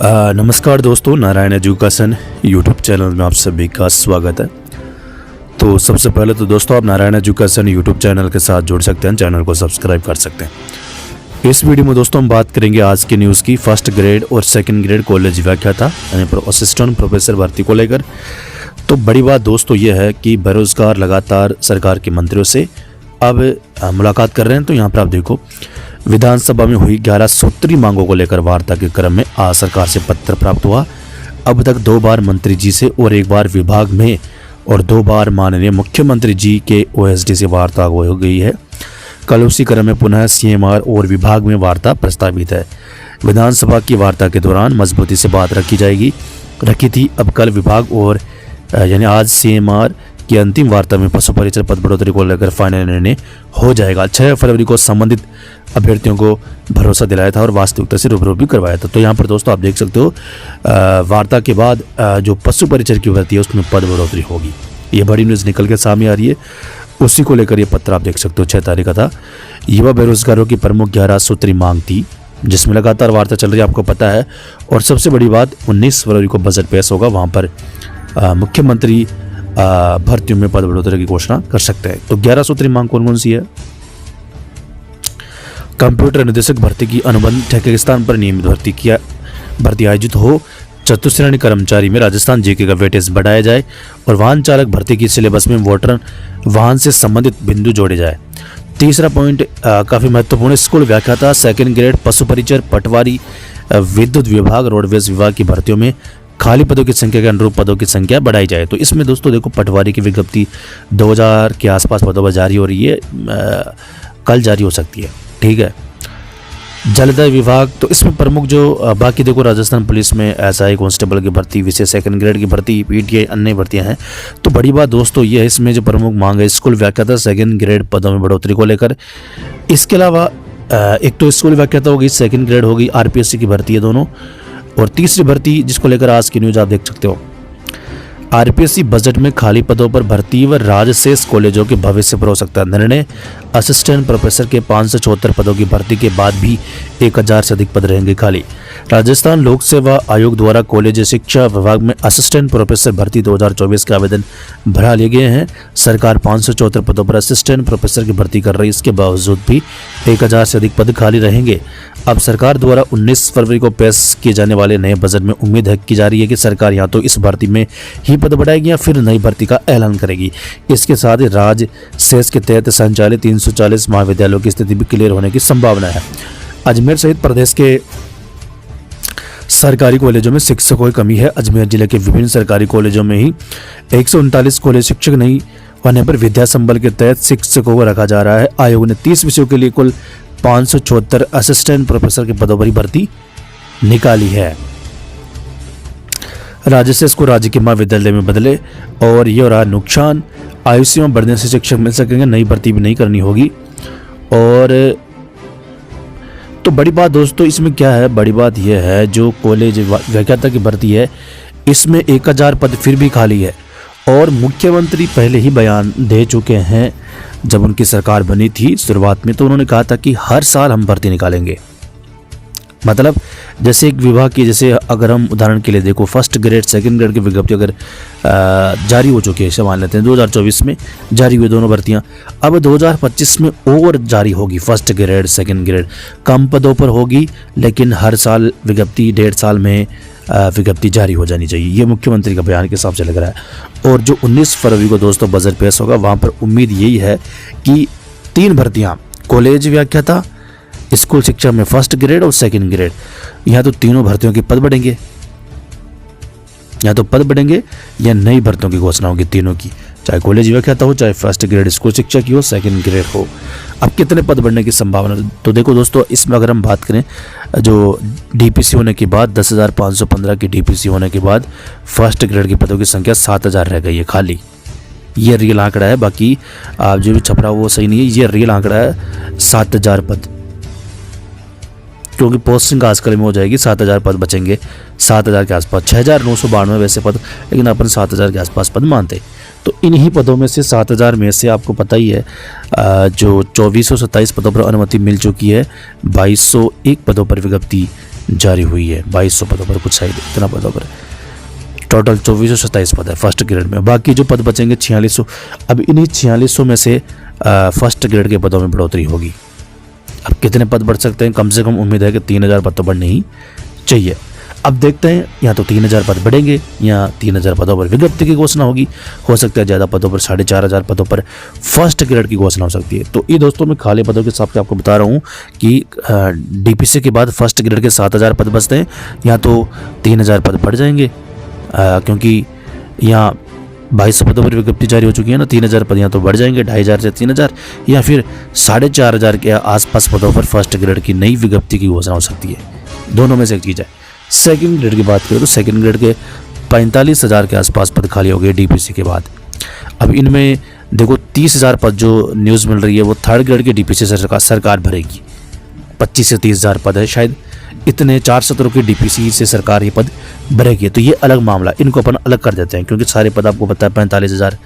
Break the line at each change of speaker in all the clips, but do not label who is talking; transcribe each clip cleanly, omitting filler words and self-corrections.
नमस्कार दोस्तों, Narayan education YouTube channel में आप सभी का स्वागत है। तो सबसे पहले तो दोस्तों आप नारायण एजुकेशन यूट्यूब चैनल के साथ जुड़ सकते हैं, चैनल को सब्सक्राइब कर सकते हैं। इस वीडियो में दोस्तों हम बात करेंगे आज की न्यूज़ की फर्स्ट ग्रेड और सेकंड ग्रेड कॉलेज व्याख्याता यानी असिस्टेंट प्रोफेसर भर्ती को लेकर। तो बड़ी बात दोस्तों यह है कि बेरोजगार लगातार सरकार के मंत्रियों से अब मुलाकात कर रहे हैं। तो यहाँ पर आप देखो, विधानसभा में हुई 11 सूत्री मांगों को लेकर वार्ता के क्रम में आज सरकार से पत्र प्राप्त हुआ। अब तक 2 बार मंत्री जी से और 1 बार विभाग में और 2 बार माननीय मुख्यमंत्री जी के ओएसडी से वार्ता हो गई है। कल उसी क्रम में पुनः सीएमआर और विभाग में वार्ता प्रस्तावित है। विधानसभा की वार्ता के दौरान मजबूती से बात रखी थी। अब कल विभाग और यानी आज सीएमआर की अंतिम वार्ता में पशु परिचर पद बढ़ोतरी को लेकर फाइनल निर्णय हो जाएगा। 6 फरवरी को संबंधित अभ्यर्थियों को भरोसा दिलाया था और वास्तविकता से रूबरू भी करवाया था। तो यहाँ पर दोस्तों आप देख सकते हो, वार्ता के बाद जो पशु परिचर की भर्ती है उसमें पद बढ़ोतरी होगी। ये बड़ी न्यूज़ निकल के सामने आ रही है, उसी को लेकर ये पत्र आप देख सकते हो। 6 तारीख का था। युवा बेरोजगारों की प्रमुख 11 सूत्री मांग थी, जिसमें लगातार वार्ता चल रही है, आपको पता है। और सबसे बड़ी बात 19 फरवरी को बजट पेश होगा, वहाँ पर मुख्यमंत्री भर्तियों में पद बढ़ोतरी की घोषणा कर सकते हैं। तो 11 सूत्री मांग कौन कौन सी है? कंप्यूटर निदेशक भर्ती की अनुबंध ठेके के स्थान पर नियमित भर्ती आयोजित हो। चतुश्रेणी कर्मचारी में राजस्थान जीके का वेटेज बढ़ाया जाए और वाहन चालक भर्ती की सिलेबस में वोटर वाहन से संबंधित बिंदु जोड़े जाए। तीसरा पॉइंट काफी महत्वपूर्ण, स्कूल व्याख्याता, सेकंड ग्रेड, पशु परिचर, पटवारी, विद्युत विभाग, रोडवेज विभाग की भर्तियों में खाली पदों की संख्या के अनुरूप पदों की संख्या बढ़ाई जाए। तो इसमें दोस्तों देखो, पटवारी की विज्ञप्ति 2000 के आसपास पदों पर जारी हो रही है, कल जारी हो सकती है, ठीक है। जलदाय विभाग, तो इसमें प्रमुख जो बाकी देखो, राजस्थान पुलिस में एसआई कांस्टेबल की भर्ती, विशेष सेकंड ग्रेड की भर्ती, पीटीआई, अन्य भर्तियां हैं। तो बड़ी बात दोस्तों ये है, इसमें जो प्रमुख मांग है स्कूल व्याख्याता, सेकंड ग्रेड पदों में बढ़ोतरी को लेकर। इसके अलावा एक तो स्कूल व्याख्याता होगी, सेकंड ग्रेड होगी, आरपीएससी की भर्ती है दोनों। और तीसरी भर्ती जिसको लेकर आज की न्यूज़ आप देख सकते हो, आरपीएससी बजट में खाली पदों पर भर्ती व राजशेष कॉलेजों के भविष्य पर हो सकता है निर्णय। असिस्टेंट प्रोफेसर के 574 पदों की भर्ती के बाद भी 1000 से अधिक पद रहेंगे खाली। राजस्थान लोक सेवा आयोग द्वारा कॉलेज शिक्षा विभाग में असिस्टेंट प्रोफेसर भर्ती 2024 के आवेदन भरा लिए गए हैं। सरकार 574 पदों पर असिस्टेंट प्रोफेसर की भर्ती कर रही है, इसके बावजूद भी 1000 से अधिक पद खाली रहेंगे। अब सरकार द्वारा 19 फरवरी को पेश किए जाने वाले नए बजट में उम्मीद है की जा रही है कि सरकार या तो इस भर्ती में ही पद बढ़ाएगी या फिर नई भर्ती का ऐलान करेगी। इसके साथ ही राज्य शेष के तहत संचालित 340 महाविद्यालयों की स्थिति भी क्लियर होने की संभावना है। अजमेर सहित प्रदेश के सरकारी कॉलेजों में शिक्षकों की कमी है। अजमेर जिले के विभिन्न सरकारी कॉलेजों में ही 139 कॉलेज शिक्षक नहीं होने पर विद्या संबल के तहत शिक्षकों को रखा जा रहा है। आयोग ने 30 विषयों के लिए कुल 574 असिस्टेंट प्रोफेसर के पदों पर भर्ती निकाली है। राजशेष को राज्य के महाविद्यालय में बदले और ये रहा नुकसान। आयु सीमा बढ़ने से शिक्षक मिल सकेंगे, नई भर्ती भी नहीं करनी होगी। और तो बड़ी बात दोस्तों इसमें क्या है, बड़ी बात यह है जो कॉलेज व्याख्याता की भर्ती है इसमें 1000 पद फिर भी खाली है। और मुख्यमंत्री पहले ही बयान दे चुके हैं, जब उनकी सरकार बनी थी शुरुआत में तो उन्होंने कहा था कि हर साल हम भर्ती निकालेंगे। मतलब जैसे एक विभाग की, जैसे अगर हम उदाहरण के लिए देखो, फर्स्ट ग्रेड सेकंड ग्रेड की विज्ञप्ति अगर जारी हो चुकी है, मान लेते हैं 2024 में जारी हुई दोनों भर्तियां, अब 2025 में और जारी होगी। फर्स्ट ग्रेड सेकंड ग्रेड कम पदों पर होगी, लेकिन हर साल विज्ञप्ति 1.5 साल में विज्ञप्ति जारी हो जानी चाहिए। ये मुख्यमंत्री का बयान के हिसाब से लग रहा है। और जो 19 फरवरी को दोस्तों बजट पेश होगा, वहाँ पर उम्मीद यही है कि 3 भर्तियाँ, कॉलेज व्याख्याता, स्कूल शिक्षा में फर्स्ट ग्रेड और सेकंड ग्रेड, यहाँ तो तीनों भर्तियों के पद बढ़ेंगे, या तो पद बढ़ेंगे या नई भर्तियों की घोषणा होगी तीनों की, चाहे कॉलेज व्याख्याता हो, चाहे फर्स्ट ग्रेड स्कूल शिक्षा की हो, सेकंड ग्रेड हो। अब कितने पद बढ़ने की संभावना, तो देखो दोस्तों इसमें अगर हम बात करें, जो डीपीसी होने के बाद 10,515 की डीपीसी होने के बाद फर्स्ट ग्रेड के पदों की संख्या 7000 रह गई है खाली। ये रियल आंकड़ा है, बाकी आप जो भी छपरा वो सही नहीं है, ये रियल आंकड़ा है 7000 पद, क्योंकि पोस्टिंग आजकल में हो जाएगी। 7000 पद बचेंगे, 7000 के आसपास, 6992 वैसे पद, लेकिन अपन 7000 के आसपास पद मानते। तो इन्हीं पदों में से 7000 में से आपको पता ही है जो 2427 पदों पर अनुमति मिल चुकी है, 2201 पदों पर विज्ञप्ति जारी हुई है। 2200 पदों पर, कुछ शायद इतना पदों पर, टोटल 2427 पद है फर्स्ट ग्रेड में। बाकी जो पद बचेंगे 4600, अब इन्हीं 4600 में से फर्स्ट ग्रेड के पदों में बढ़ोतरी होगी। अब कितने पद बढ़ सकते हैं? कम से कम उम्मीद है कि 3000 पद तो बढ़ने ही चाहिए। अब देखते हैं, या तो 3000 पद बढ़ेंगे या 3000 पदों पर विज्ञप्ति की घोषणा होगी। हो सकता है ज़्यादा पदों पर 4500 पदों पर फर्स्ट ग्रेड की घोषणा हो सकती है। तो ये दोस्तों मैं खाली पदों के हिसाब से आपको बता रहा हूँ कि डीपीसी के बाद फर्स्ट ग्रेड के 7000 पद बचते हैं, या तो 3000 पद बढ़ जाएंगे, क्योंकि यहाँ 2200 पदों पर विज्ञप्ति जारी हो चुकी है ना। 3000 पद यहाँ तो बढ़ जाएंगे, 2500 से 3000, या फिर 4500 के आसपास पदों पर फर्स्ट ग्रेड की नई विज्ञप्ति की घोषणा हो सकती है। दोनों में से एक चीज़ है। सेकंड ग्रेड की बात करें तो सेकंड ग्रेड के 45,000 के आसपास पद खाली हो गए डीपीसी के बाद। अब इनमें देखो 30,000 पद जो न्यूज़ मिल रही है वो थर्ड ग्रेड के डीपीसी से सरकार भरेगी। 25 से 30,000 पद है शायद, इतने 4 सत्रों के डीपीसी से सरकार ये पद भरेगी। तो ये अलग मामला, इनको अपन अलग कर देते हैं, क्योंकि सारे पद आपको पता है 45,000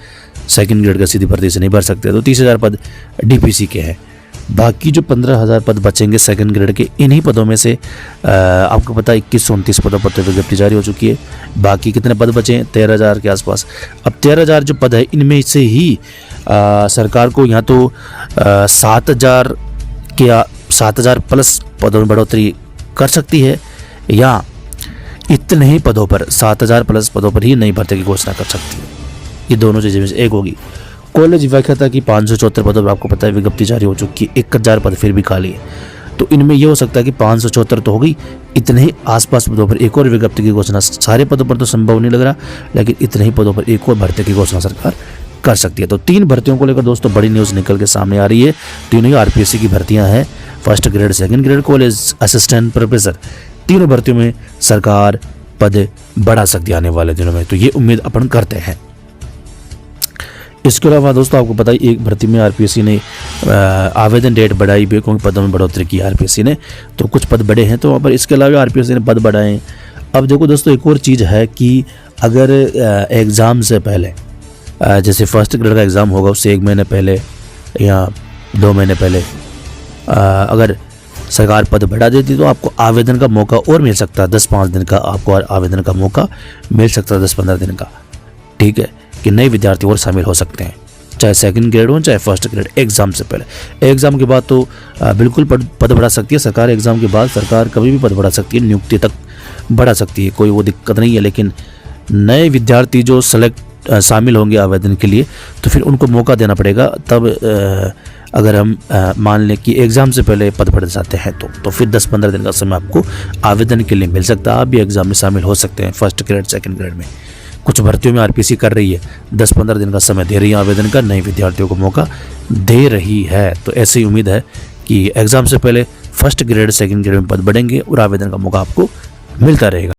सेकंड ग्रेड का सीधी भर्ती से नहीं भर सकते, तो 30,000 पद डीपीसी के हैं। बाकी जो 15,000 पद बचेंगे सेकंड ग्रेड के, इन्हीं पदों में से आपको पता है 2129 पदों पर तो विज्ञप्ति जारी हो चुकी है। बाकी कितने पद बचे हैं? 13,000 के आसपास। अब 13,000 जो पद है इनमें से ही सरकार को यहाँ तो 7,000 प्लस पदों में बढ़ोतरी कर सकती है, या इतने ही पदों पर 7,000 प्लस पदों पर ही नई भर्ती की घोषणा कर सकती है। ये दोनों चीज़ें में से एक होगी। कॉलेज व्याख्याता की 574 पदों पर आपको पता है विज्ञप्ति जारी हो चुकी है, 1000 पद फिर भी खाली है। तो इनमें यह हो सकता है कि 574 तो हो गई, इतने ही आसपास पदों पर एक और विज्ञप्ति की घोषणा, सारे पदों पर तो संभव नहीं लग रहा, लेकिन इतने ही पदों पर एक और भर्ती की घोषणा सरकार कर सकती है। तो 3 भर्तियों को लेकर दोस्तों बड़ी न्यूज़ निकल के सामने आ रही है। तीनों ही आरपीएससी की भर्तियां हैं, first grade, second grade, college assistant professor, तीनों भर्तियों में सरकार पद बढ़ा सकती है आने वाले दिनों में। तो ये उम्मीद अपन करते हैं। इसके अलावा दोस्तों आपको पता है एक भर्ती में आरपीएससी ने आवेदन डेट बढ़ाई भी, क्योंकि पदों में बढ़ोतरी की आरपीएससी ने, तो कुछ पद बढ़े हैं। तो वहाँ पर इसके अलावा आरपीएससी ने पद बढ़ाए। अब देखो दोस्तों एक और चीज़ है कि अगर एग्ज़ाम से पहले, जैसे फर्स्ट ग्रेड का एग्ज़ाम होगा उससे 1 महीने पहले या 2 महीने पहले अगर सरकार पद बढ़ा देती तो आपको आवेदन का मौका और मिल सकता है। 10-5 दिन का आपको आवेदन का मौका मिल सकता है, 10-15 दिन का, ठीक है, कि नए विद्यार्थी और शामिल हो सकते हैं, चाहे सेकंड ग्रेड हो चाहे फर्स्ट ग्रेड। एग्ज़ाम से पहले, एग्ज़ाम के बाद तो बिल्कुल पद बढ़ा सकती है सरकार। एग्ज़ाम के बाद सरकार कभी भी पद बढ़ा सकती है, नियुक्ति तक बढ़ा सकती है, कोई वो दिक्कत नहीं है। लेकिन नए विद्यार्थी जो शामिल होंगे आवेदन के लिए, तो फिर उनको मौका देना पड़ेगा। तब अगर हम मान लें कि एग्ज़ाम से पहले पद बढ़ जाते हैं तो फिर 10-15 दिन का समय आपको आवेदन के लिए मिल सकता है। आप भी एग्ज़ाम में शामिल हो सकते हैं फर्स्ट ग्रेड, सेकंड ग्रेड में। कुछ भर्तियों में आरपीएससी कर रही है, 10-15 दिन का समय दे रही है आवेदन का, नए विद्यार्थियों को मौका दे रही है। तो ऐसी ही उम्मीद है कि एग्ज़ाम से पहले फर्स्ट ग्रेड, सेकंड ग्रेड में पद बढ़ेंगे और आवेदन का मौका आपको मिलता रहेगा।